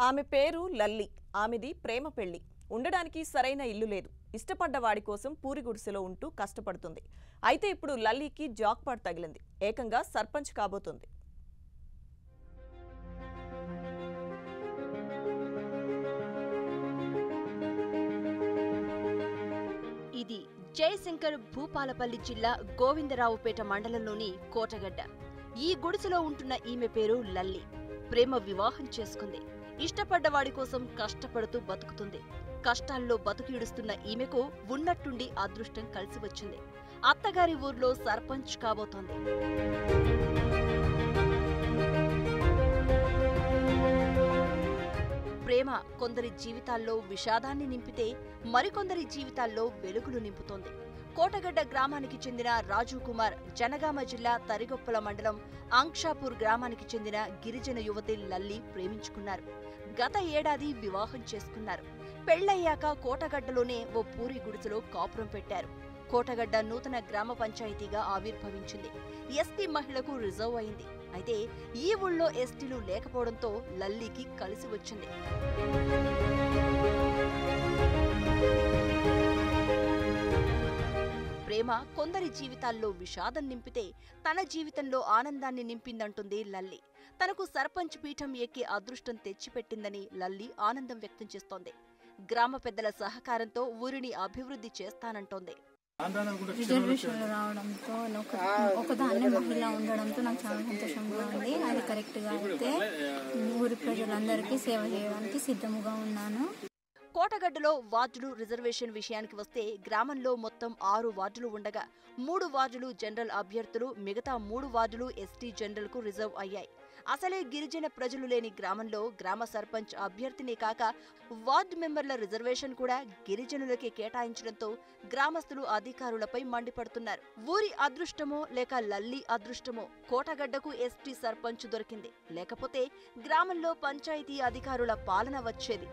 ఆమె పేరు లల్లి. ఆమెది ప్రేమ పెళ్లి. ఉండడానికి సరైన ఇల్లు లేదు. ఇష్టపడ్డ వాడి కోసం పూరి గుడిసెలో ఉంటూ కష్టపడుతుంది. అయితే ఇప్పుడు లల్లికి జాక్పాట్ తగిలింది. ఏకంగా సర్పంచ్ కాబోతుంది. ఇది జయశంకర్ భూపాలపల్లి జిల్లా గోవిందరావుపేట మండలంలోని కోటగడ్డ. ఈ గుడిసెలో ఉంటున్న ఈమె పేరు లల్లి. ప్రేమ వివాహం చేసుకుంది. ఇష్టపడ్డవాడి కోసం కష్టపడుతూ బతుకుతుంది. కష్టాల్లో బతుకిడుస్తున్న ఈమెకు ఉన్నట్టుండి అదృష్టం కలిసి వచ్చింది. అత్తగారి ఊర్లో సర్పంచ్ కాబోతోంది. ప్రేమ కొందరి జీవితాల్లో విషాదాన్ని నింపితే మరికొందరి జీవితాల్లో వెలుగులు నింపుతోంది. కోటగడ్డ గ్రామానికి చెందిన రాజు కుమార్ జనగామ జిల్లా తరిగొప్పల మండలం ఆంక్షాపూర్ గ్రామానికి చెందిన గిరిజన యువతి లల్లి ప్రేమించుకున్నారు. గత ఏడాది వివాహం చేసుకున్నారు. పెళ్లయ్యాక కోటగడ్డలోనే ఓ పూరి గుడిసెలో కాపురం పెట్టారు. కోటగడ్డ నూతన గ్రామ పంచాయతీగా ఆవిర్భవించింది. ఎస్టీ మహిళకు రిజర్వ్ అయింది. అయితే ఈ ఊళ్ళో ఎస్టీలు లేకపోవడంతో లల్లికి కలిసి వచ్చింది. ప్రేమ కొందరి జీవితాల్లో విషాదం నింపితే తన జీవితంలో ఆనందాన్ని నింపిందంటుంది లల్లి. తనకు సర్పంచ్ పీఠం ఎక్కి అదృష్టం తెచ్చిపెట్టిందని లల్లి ఆనందం వ్యక్తం చేస్తోంది. గ్రామ పెద్దల సహకారంతో ఊరిని అభివృద్ధి చేస్తానంటోంది. రిజర్వేషన్లు రావడంతో ఒకదాన్ని మహిళ ఉండడంతో నాకు చాలా సంతోషంగా ఉంది. అది కరెక్ట్గా అయితే ఊరి ప్రజలందరికీ సేవ చేయడానికి సిద్ధముగా ఉన్నాను. కోటగడ్డలో వార్డులు రిజర్వేషన్ విషయానికి వస్తే గ్రామంలో మొత్తం 6 వార్డులు ఉండగా 3 వార్డులు జనరల్ అభ్యర్థులు, మిగతా 3 వార్డులు ఎస్టీ జనరల్ కు రిజర్వ్ అయ్యాయి. అసలే గిరిజన ప్రజలు లేని గ్రామంలో గ్రామ సర్పంచ్ అభ్యర్థినే కాక వార్డు మెంబర్ల రిజర్వేషన్ కూడా గిరిజనులకే కేటాయించడంతో గ్రామస్తులు అధికారులపై మండిపడుతున్నారు. ఊరి అదృష్టమో లేక లల్లి అదృష్టమో కోటగడ్డకు ఎస్టీ సర్పంచ్ దొరికింది. లేకపోతే గ్రామంలో పంచాయతీ అధికారుల పాలన వచ్చేది.